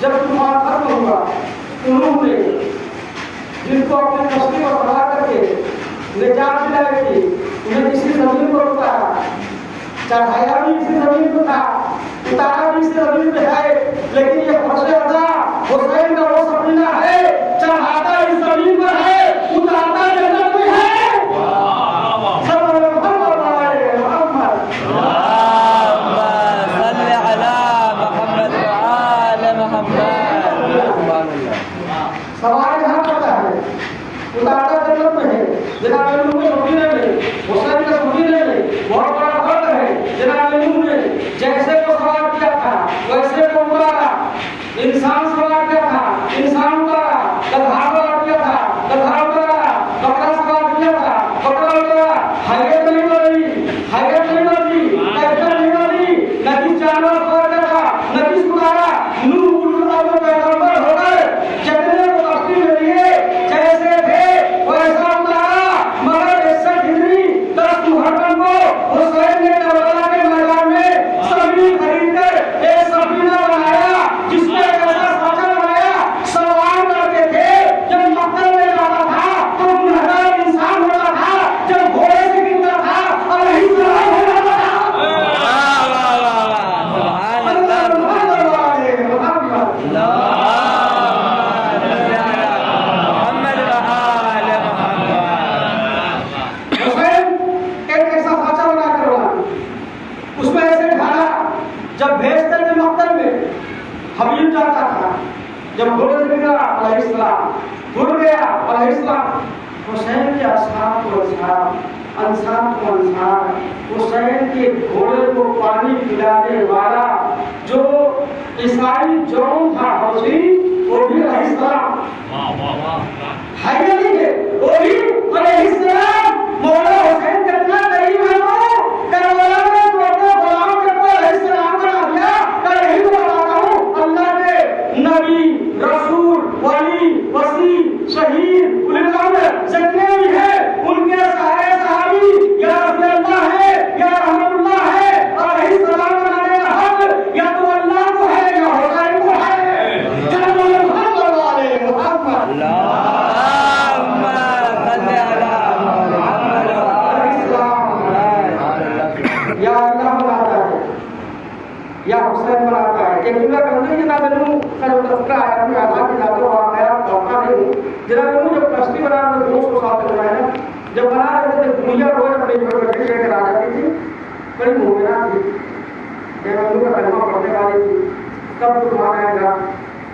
जब तुम्हारा धर्म हुआ उन्होंने जिन चढ़ाया भी इसी जमीन को था, उतारा भी इसी जमीन पे है, लेकिन ये फर्ज अदा हुसैन का वो सफीना है, चढ़ाता इस जमीन पर है, उतारता जन्नत में है। सवाल यहाँ पता है, उतारता जन्नत में है, जनाब नूह को छुट्टी नहीं मिली, हुसैन को छुट्टी नहीं मिली, बहुत बड़ा फर्क है। जनाब नूह ने जैसे को सवाल किया था वैसे को उतारा, इंसान सवाल किया था इंसान उतारा, गधा सवाल किया था गधा उतारा, कपड़ा सवाल किया था कपड़ा उतारा, हैरत नहीं बनी, हैरत नहीं बनी, कैफियत नहीं बनी, नबी जानवर सवाल किया था नबी उतारा, नूह उल्लू पैगंबर हो गए, जितने वक्ती में लिए जैसे थे वैसा उतारा, मगर इससे गिरी 10 मुहर्रम को हुसैन ने करबला के मैदान में जमीन खरीद कर एक सफीना बनाया, जिसमें ऐसा साचा बनाया, सवार करते थे। जब मक्का में जाता था तो 1000 इंसान होता था, जब घोड़े से गिरता था और यही सलाम हो जाता था। उसमें ऐसे ढाला, जब भेजते थे मक्तल में हबीब जाता था, जब घोड़े से गिरा अलैहिस्सलाम घुल गया अलैहिस्सलाम, हुसैन के असहाब को असहाब, अंसार को अंसार, हुसैन के घोड़े को पानी पिलाने वाला जो ईसाई जौन था हौसी, वो भी अलैहिस्सलाम है या नहीं है, वो भी अलैहिस्सलाम। मौला हुसैन कितना करीब है, वो करबला में तो अपने गुलाम को अलैहिस्सलाम बना दिया। मैं यही तो बताता हूँ, अल्लाह के नबी रसूल वली वसी शहीद उलिमाम जितने भी हैं उनके सारे सहाबी या रसूल अल्लाह है या रहमतुल्लाह है, और अलैहिस्सलाम बनाने का हक या तो अल्लाह को है या हुसैन को है। जनाब मोहम्मद वाले मोहम्मद या अल्लाह बनाता है या हुसैन बनाता है। एक दूसरा करने की जनाब नूह का जो तस्करा है अपने आजाद की जाते हुआ आया धोखा नहीं। जनाब नूह जब कश्ती बना रहे थे 200 साल तक बनाया, जब बना रहे थे दुनिया रोज अपनी बेटी लेकर आ जाती थी, बड़ी मोमिना थी, जनाब नूह का कलमा पढ़ने वाली थी, तब तुम्हारा आएगा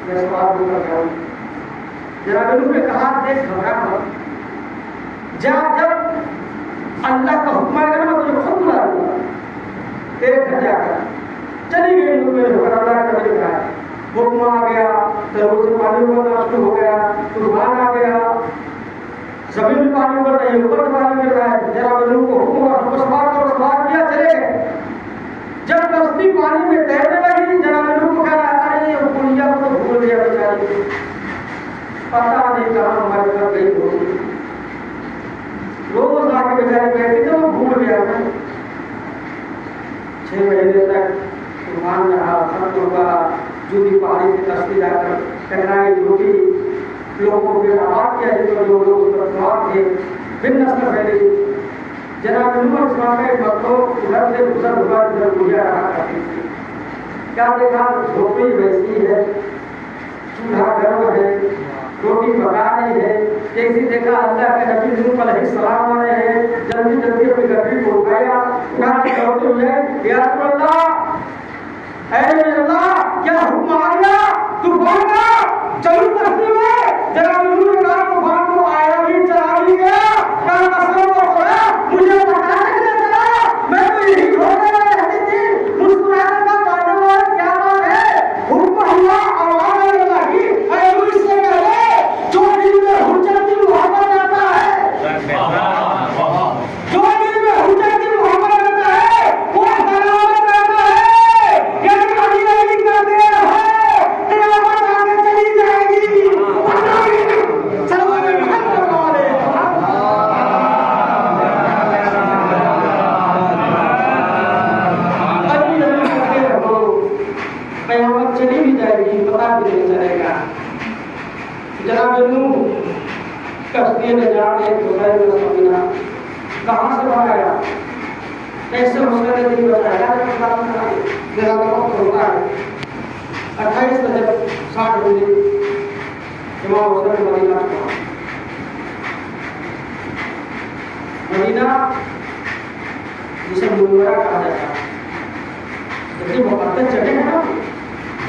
मैं सवाल दूर कर जाऊँ। जनाब नूह ने कहा देख घबरा मत जा, जब अल्लाह का हुक्म आएगा ना मैं तुझे खुद बुला लूंगा तेरे घर जाकर। चली गई होकर अल्लाह का नबी कहा, हुक्म आ गया, तरबूज से पानी उबलना शुरू हो गया, तूफान आ गया, जमीन में पानी उबल रही है, ऊपर पानी गिर रहा है। जनाब नूह को हुक्म हुआ, हमको सवार किया, चले गए। जब कश्ती पानी में तैरने लगी, जनाब नूह को कहा अरे ये पुलिया को तो भूल गया बेचारी, पता नहीं कहाँ हमारे घर गई होगी, रोज आके बेचारी बैठी तो वो भूल गया। मैं 6 महीने तक तूफान रहा, समुद्र का जो भी पहाड़ी से कश्ती जाकर टकराई, रोटी लोगों को आबाद किया, जिनको जो लोग उस पर सवार थे, भिन्न नस्ल फैली। जनाब नूह इस्लाम के मक्तों इधर से गुजर हुआ, इधर गुजर रहा करती थी। क्या देखा, झोपड़ी वैसी है, चूल्हा गर्म है, रोटी पका रही है, जैसी देखा अल्लाह के नबी नूह अलैहिस्सलाम आ रहे हैं, जल्दी जल्दी अपनी गड्डी को उठाया, उठाते हुए या रसूल अल्लाह, ऐ मेरे अल्लाह क्या हुक्म आ गया, तूफान का चलू कश्ती में। जनाब नूह ने कहा तूफान को आया भी चला भी गया, कहा कसम को खोया, मुझे पता नहीं चला, मैं तो यही घोड़े में रहती थी, मुस्कुराने का कारण और क्या बात है, हुक्म हुआ आवाज लगी, ऐ नूह इससे पहले जो दिल में हुज्जत की मोहब्बत रहता है, जो दिल में हुज्जत की मोहब्बत रहता है वो सलामत रहता है। ये कभी नहीं करते रहो, क़यामत आगे चली जाएगी। क़यामत चली भी जाएगी, पता भी नहीं चलेगा। जनाब नूह कश्ती में जाके हुसैन का सफीना कहाँ से बनाया, कैसे हुसैन ने नहीं बचाया मेरा वक्त होता है 28:60 बजे इमाम हुसैन मदीना पहुंचा। मदीना जिसे मुनव्वरा कहा जाता है, जैसे मुक़द्दस जगह है ना,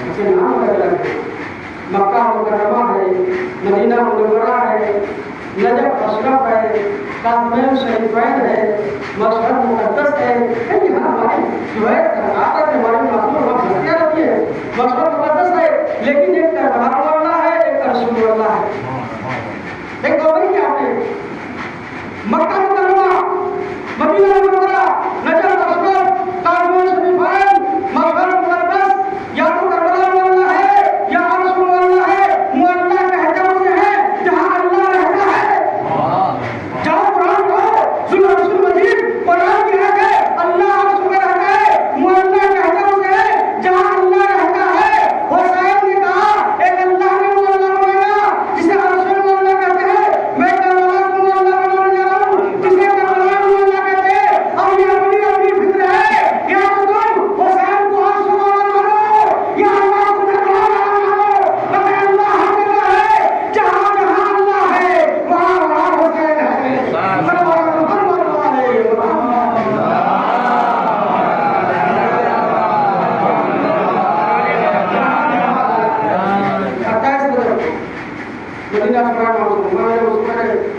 उसके नाम अलग है। मक्का मुकर्रमा है, मदीना मुनव्वरा है, नजफ अशरफ है, काज़मैन शरीफैन है, मशहद मुक़द्दस है। यहाँ हमारी जो है सरकार है, हमारी मासूम हस्तियाँ रहती है, मशहद मुक़द्दस है, लेकिन एक करबला वाला है, एक रसूल वाला है। एक तो वही क्या है मक्का मुकर्रमा, Medina Munawwara, Najaf Ashraf, Kazmain शरीफैन, Mashhad मुक़द्दस, या तो करबला वाला है या रसूल वाला है। मुअल्ला कहते उसे है जहाँ अल्लाह रहता है। जहाँ कुरान को सुनो रसूल मजीद कुरान की हक है, अल्लाह रसूल रहता है। मुअल्ला कहते उसे है जहाँ अल्लाह रहता है। हुसैन ने कहा एक अल्लाह ने मुअल्ला बनाया जिसे रसूल मुअल्ला कहते हैं, मैं करबला को मुअल्ला बनाने जा रहा हूँ जिसे करबला मुअल्ला कहते हैं। और ये अपनी अपनी फिक्र है, या तो तुम हुसैन को रसूल वाला मानो या अल्लाह को करबला वाला मानो। मगर अल्लाह हर जगह है, जहाँ जहाँ अल्लाह है वहाँ वहाँ हुसैन है।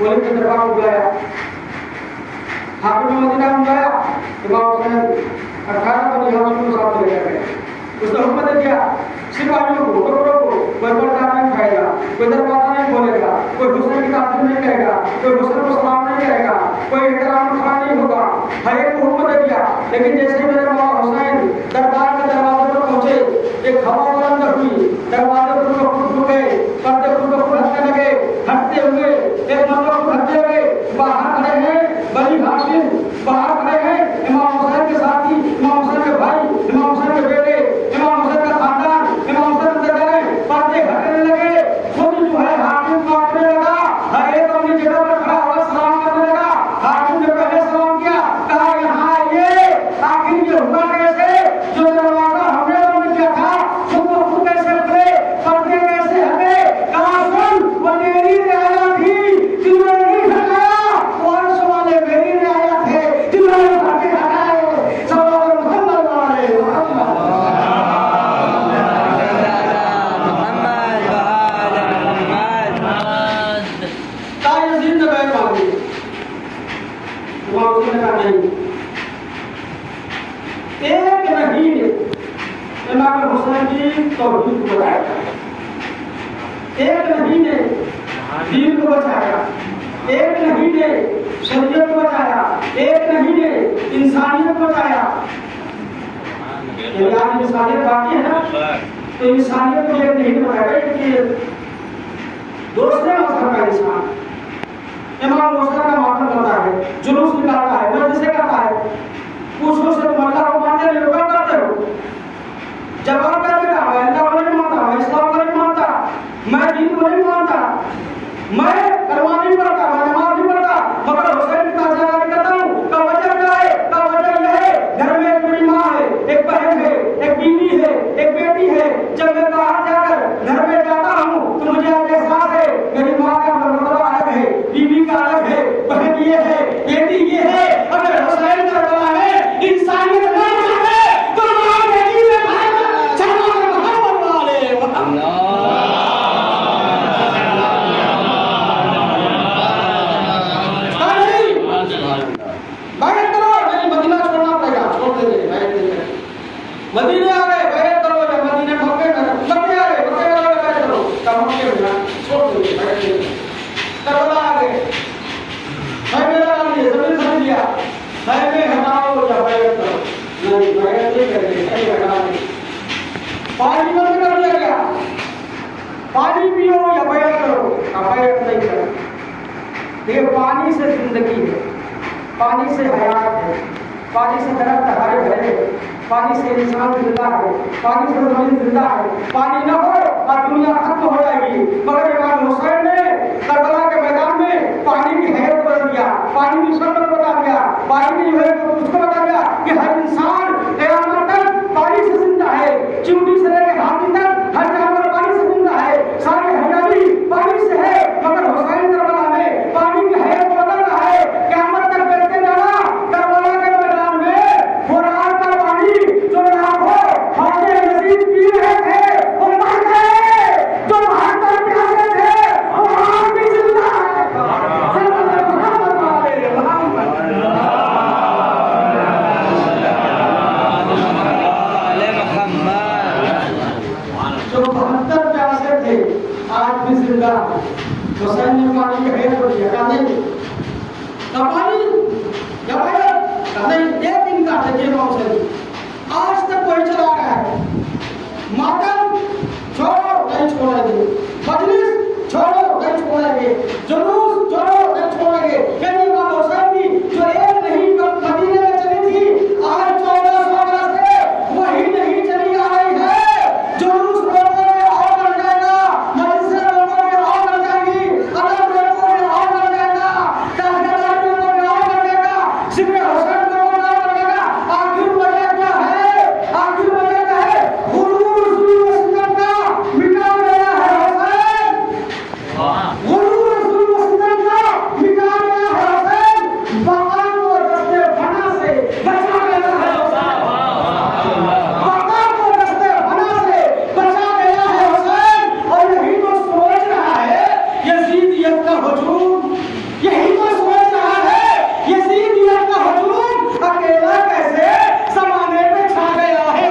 मदीना के दरबार में बुलाया, हाकिम मदीना में बुलाया, इमाम हुसैन 18 बनी हाकिम साहब लेकर गए। उसने हुक्म दिया सिपाहियों को, टुकड़ों को, कोई पर्दा नहीं खाएगा, कोई दरवाजा नहीं खोलेगा, कोई हुसैन की तारीफ नहीं करेगा, कोई हुसैन को सलाम नहीं करेगा, कोई एहतराम खड़ा नहीं होगा। हर एक को हुक्म दे दिया। लेकिन जैसे ही मेरे मौला हुसैन दरबार के दरवाजे पर पहुंचे, एक हवा बुलंद हुई, दरवाजे पर खुद गए, पर्दे खुद हटने लगे, हटते हुए एक मतलब हटते हुए बाहर खड़े हैं बनी हाशिम, बाहर खड़े हैं इमाम हुसैन के साथी, इमाम हुसैन के भाई, इमाम हुसैन के बेटे, इमाम हुसैन का खानदान, इमाम हुसैन अंदर गए, पर्दे हटने लगे। खुद जो है हाकिम काटने लगा, हर एक अपनी जगह पर खड़ा हुआ सलाम करने लगा। हाकिम ने पहले सलाम किया, कहा यहाँ आइए। आखिर ये हुआ कैसे? जो दरवाजा हमने बंद किया था खुद कैसे खुले, पर्दे कैसे हटे? कहा सुन, वो तेरी रियाया थी जिन्होंने नहीं हटाया, और वाले मेरी रियाया थे जिन्होंने पर्दे हटाए। सवाल मुहम्मद वाले तायज़ीद ने बैठ मांगी। इमाम हुसैन ने कहा नहीं, एक नहीं इमाम हुसैन की तौहीद को बचाया, एक नहीं ने दीन को बचाया, एक नहीं ने शरीयत को बचाया, एक नहीं ने इंसानियत को बचाया। यदि आज इंसानियत बाकी है ना, तो इंसानियत को एक नहीं बताया कि दूसरे मजहब का इंसान इमाम हुसैन का मातम करता है, जुलूस निकालता है, मजलिसें करता है। पूछो से तुम अल्लाह को मानते नहीं, क्या करते हो? जवाब क्या देगा? मैं अल्लाह को नहीं मानता, मैं इस्लाम को नहीं मानता, मैं दीन को नहीं मानता, मैं कलमा नहीं पढ़ता, मैं नमाज नहीं पढ़ता, मगर हुसैन की ताज़ीम करता हूँ। का वजह क्या है? का वजह यह है घर में एक बड़ी माँ है, एक बहन है, एक बीवी है, एक बेटी है। जब मैं बाहर जाकर घर में जाता हूँ तो मुझे एहसास है मेरी माँ का मर्तबा अलग है, बीवी का अलग है, बहन ये है, बेटी ये है। अगर हुसैन का बड़ा है, इंसानियत नहीं है, तो माँ बेटी में भाई चलो मोहम्मद वाले मदीने आ गए, बैठ करो। जब मदीने मक्के में आ गए, बैठ करो, तब मक्के में छोड़ दो, बैठ गए। करबला आ गए, मेरा लिए जमीन समझ लिया, में हटाओ या बैठ करो, नहीं बैठ नहीं करेंगे, सही हटा देंगे। पानी बंद कर दिया गया, पानी पियो या बैठ करो, बैठ नहीं करो। ये पानी से जिंदगी है, पानी से हयात है, पानी से दरख्त हरे भरे है, पानी से इंसान जिंदा है, पानी से जमीन जिंदा है। पानी न हो और दुनिया खत्म हो जाएगी। मगर इमाम हुसैन ने करबला के मैदान में पानी की हैत बदल दिया, पानी की शक्ल बता दिया, पानी जो है उसको बता दिया हुसैन ने पानी की हैत को दिया नहीं पानी जब नहीं एक दिन का देखिए हुसैन आज तक कोई चला रहा है मातम छोड़ो नहीं छोड़ेंगे मजलिस छोड़ो नहीं छोड़ेंगे जुलूस छोड़ो नहीं छोड़ेंगे यदि इमाम हुसैन की जो एक नहीं मदीने में चली थी आज 1400 बरस से वही नहीं चली आ रही है जुलूस लोगों में और बढ़ जाएगा मजलिस लोगों में और बढ़ जाएगी अदब लोगों में और बढ़ जाएगा ताजदार लोगों में और बढ़ जाएगा सिर्फ हुसैन लोगों में और बढ़ जाएगा आखिर वजह क्या है आखिर वजह क्या है गुरूर जुल्म सितम का मिटा गया है हुसैन गुरूर जुल्म सितम का मिटा गया है हुसैन बका को दस्ते फना से बचा गया है हुसैन बका को दस्ते फना से बचा गया है हुसैन और यही तो सोच रहा है यजीदियत का हुजूम यही तो सोच रहा है यजीदियत का हुजूम अकेला कैसे ज़माने पे छा गया है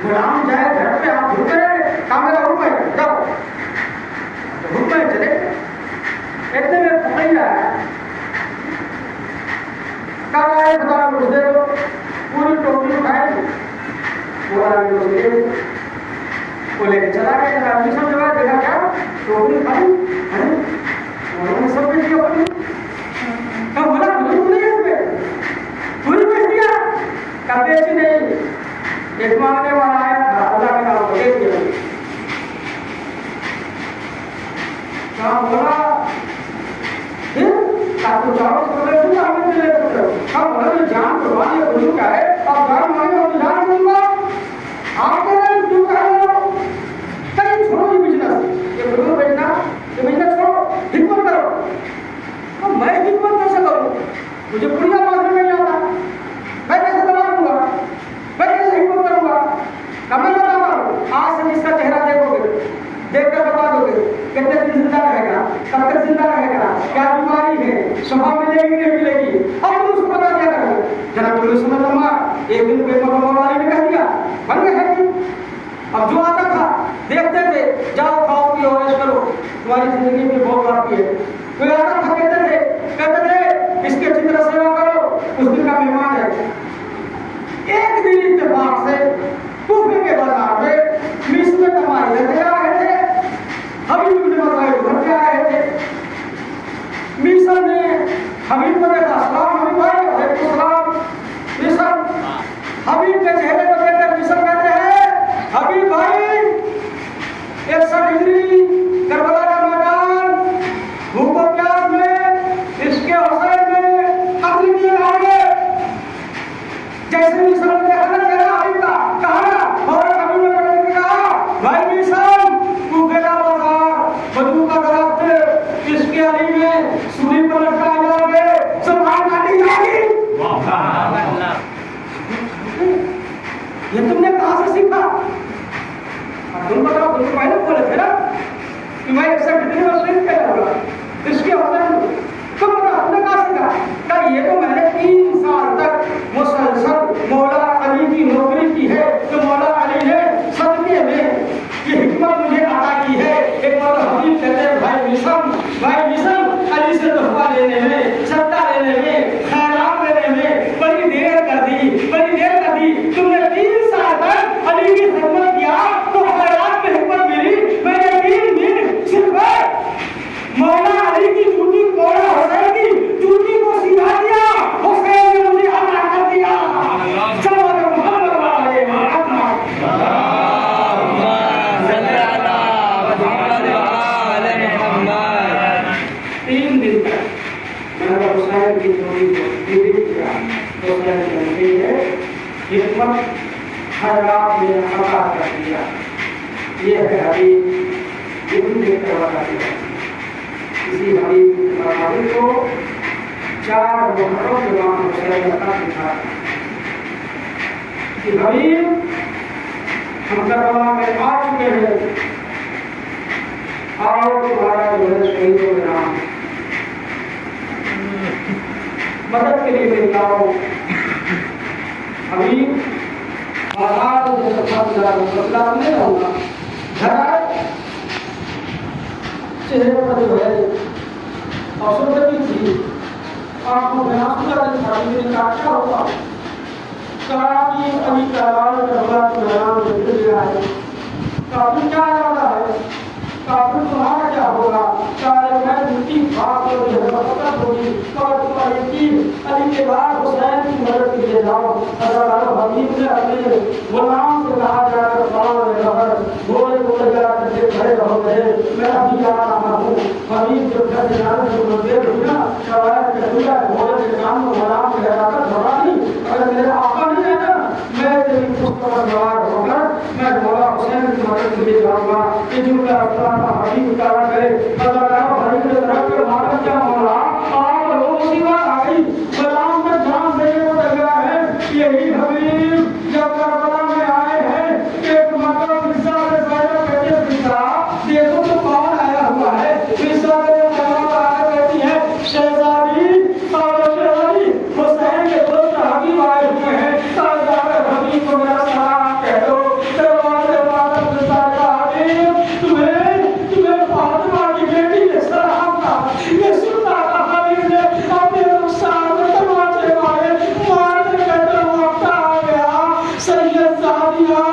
गुलाम जाए घर पे आप भूख रहे कामेरा रूम में जाओ रूम में चले इतने में पकड़ रहा है कब आए बता कुछ दे दो पूरी टोकरी उठाई वो लेके चला गया आदमी सब जगह देखा क्या टोकरी खाई अरे उन्होंने सब बेच दिया अपनी कब बोला खुद नहीं है इसमें पूरी बेच दिया कब बेची नहीं एक मांगने वाला आया था अल्लाह के नाम पर एक दिया कहाँ बोला आपको चारों से बोले दूंगा हमें मिले तो कब बोला ये जान कुर्बानी है बुजुर्ग का है अब जान मांगे और जान दूंगा आपके लिए क्यों कह रहे हो कहीं छोड़ो ये बिजनेस ये बुजुर्ग बेचना ये बिजनेस छोड़ो हिम्मत करो तो मैं हिम्मत कैसे करूँ मुझे पुड़िया मारने नहीं आता मैं कैसे दबा दूंगा मैं कैसे हिम्मत करूंगा कब मैं बता रहा हूँ आज से इसका चेहरा देखोगे देखकर बता दोगे कितने दिन जिंदा रहेगा कब तक जिंदा रहेगा क्या बीमारी है स्वभाव मिलेगी नहीं मिलेगी अब तुम उसको बता दिया करोगे जरा पुलिस में लम्बा एक दिन पेपर में वाली ने कह दिया बन गए है अब जो आता था देखते थे जाओ खाओ पियो ऐश करो तुम्हारी जिंदगी में बहुत बाकी है कोई आता था कहते थे इसकी अच्छी तरह सेवा करो उस दिन का मेहमान है एक दिन इत्तेफाक से कूफे के बाजार में मिस्र में कमाई लेते आ रहे थे हबीब ने बताया घर पे आए थे मिस्र ने हबीब को देखा सलाम हबीब भाई वालेकुम सलाम मिस्र हबीब के चेहरे को देखकर मिस्र कहते हैं हबीब भाई 160 डिग्री करबला का मैदान भूख और प्यास में इसके हुसैन में अपनी दिए आगे जैसे मिस्र ने देखा ना चेहरा हबीब का कहा और हबीब ने पकड़ के कहा भाई मिस्र कूफे का बाजार बदबू का दरख्त इसके अली में सूली पर लटका जाओगे सुभान काटी जाएगी ये तुमने कहां से सीखा तुम बताओ तुम पहले बोले थे ना कि मैं 160 डिग्री में स्विंग कर रहा इसके हुसैन तुम बताओ तुमने कहां सीखा क्या ये तो मैंने 3 साल तक मुसलसल मौला अली की नौकरी की है तो मौला अली ने सदके में ये हिकमत मुझे अता की है एक बार हबीब कहते हैं भाई मिशन अली से तोहफा लेने में सत्ता लेने में खैरात लेने में बड़ी देर कर दी तुमने 3 साल तक अली की खिदमत किया तो खैरात में हिम्मत मिली मैंने 3 दिन सिर्फ मौला अली की ड्यूटी मौला हुसैन की ड्यूटी को सिखा दिया हुसैन ने मुझे अता कर दिया चलो मोहम्मद वाले तो बन गई है हिम्मत हजरात ने खता कर दिया। ये है हबीब इब्न करवाती है। इसी हबीब को 4 मुहर्रम इमाम हुसैन ने खत लिखा कि हबीब हम करबला में आ चुके हैं, आओ तुम्हारा जो है शहीदों के नाम मदद के लिए लेकर आओ। हबीब आजाद मसला नहीं होगा, घर आए, चेहरे पर जो है अवसर थी, आपको क्या होगा कि अभी करवाल काफी क्या इरादा है, काफी तुम्हारा क्या होगा, मैं मिट्टी भाग होगी और तुम्हारी यकीन अली के बाद हुसैन की मदद के लिए जाओ। हबीब ने अपने गुलाम से कहा जाकर बोले बोले जाकर खड़े रहोगे, मैं अभी जा रहा हूँ। हबीब जब घर जाने से देर हुई ना, घोड़े के सामने गुलाम कह रहा था घबरानी, अगर मेरा आपा नहीं है ना, मैं तेरी पुष्प पर सवार होकर मैं मौला हुसैन की मदद के लिए जाऊंगा। ये जो हबीब का करे हबीब के तरफ के मालूम क्या मौला आप लोग उसी बात आ गई, गुलाम का जान देने को लगा है। यही हबीब जब करबला में आए हैं, एक मतलब मिर्जा से साया कहते पिता देखो तो कौन आया हुआ है। मिर्जा के कहती है शहजादी हुसैन के दोस्त हबीब आए हुए हैं, हबीब को मेरा सलाम कह दो। तुम्हें फातिमा की बेटी ने सलाम कहा, ये सुनता था हबीब ने अपने नुकसान में तमाचे मारने कहते वक्त आ गया। सैयद सादिया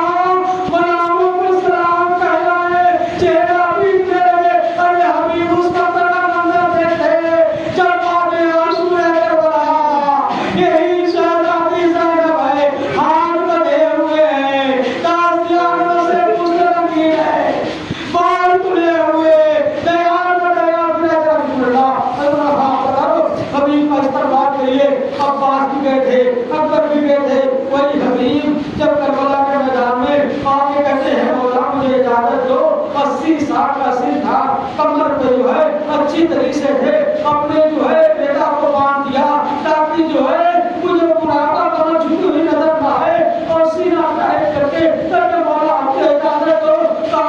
मनामों को सलाम कहना है, चेहरा भी तेरे अरे हबीब उसका बड़ा मंजर देखे जब आगे आंसू लेकर बढ़ाया। यही शहजादी ज़ैनब है, हाथ बंधे हुए हैं, ताज़ियानों से मुस्तरंगी है, बाल खुले हुए तैयार बढ़ेगा हबीब का इस्तेमाल करिए। अब्बास भी गए थे, अकबर भी गए थे, वही हबीब जब करबला के मैदान में आगे कहते हैं मौला मुझे इजाजत दो। 80 साल का सिर था, कमर पे जो है अच्छी तरीके से थे, अपने जो है बेटा को बांध दिया ताकि जो है मुझे बुढ़ापा कमर झुकी हुई नजर ना आए, और सीना टाइट करके तब मौला आपको इजाजत दो। कहा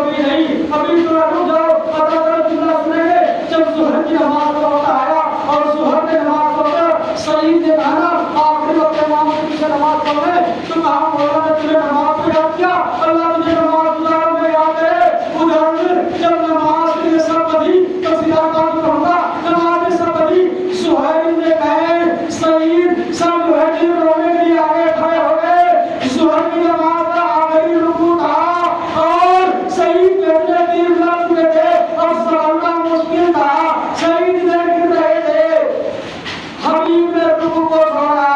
अभी नहीं, अभी थोड़ा रुक जाओ, अगर जुमला सुनेंगे। जब ज़ुहर की नमाज का वक्त आया और ज़ुहर की नमाज पढ़कर सईद ने कहा आखिरी वक्त इमाम के पीछे नमाज पढ़ रहे, तो कहा मौला ने तुझे नमाज को याद किया, अल्लाह तुझे नमाज गुजार में याद है। उधर जब नमाज के लिए सब बधी तो सीधा काम कहूँगा, नमाज में सब बधी सुहैल ने कहे सईद सब जो है दिल रोने के लिए आगे खड़े हो गए। ज़ुहर की नमाज का आखिरी रुकू था और सईद कहते तीर लग चुके थे और सलामना मुश्किल था, सईद ने गिर रहे थे। हबीब ने रुकू को छोड़ा,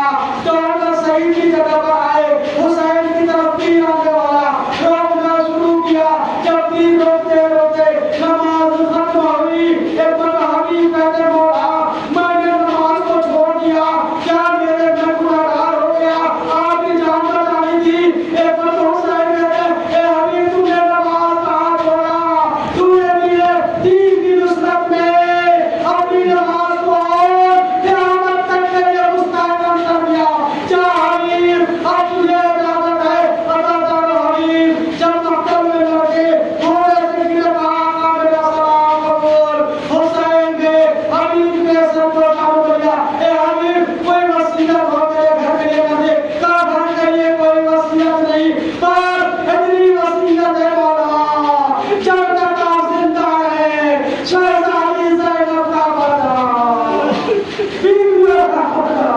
दौड़कर सईद की जगह पर आए, हुसैन की तरफ तीर आने वाला रोकना शुरू किया। जब तीर रोकते रोकते नमाज खत्म हुई, एक बार हबीब कहते मौला मैंने नमाज को छोड़ दिया, क्या मेरे में गुनाहगार हो गया, आपकी जान बचानी थी। एक बार हुसैन कहते ए हबीब तुमने नमाज कहाँ छोड़ा, तूने मेरे दीन की नुसरत में अपनी नमाज को क़यामत तक के लिए मुस्तहकम कर दिया। जा हबीब अब तुझे इजाजत है, अता करो हबीब। जब मक्तब में लगे थोड़े से गिरे कहा मेरा सलाम कबूल। हुसैन ने हबीब के सर को काबू किया, ए हबीब कोई वसीयत हो मेरे घर के लिए कर दे। कहा घर के लिए कोई वसीयत नहीं, पर इतनी वसीयत है मौला जब तक आप जिंदा है शहजादी ज़ैनब का बदला बीवियों का बदला।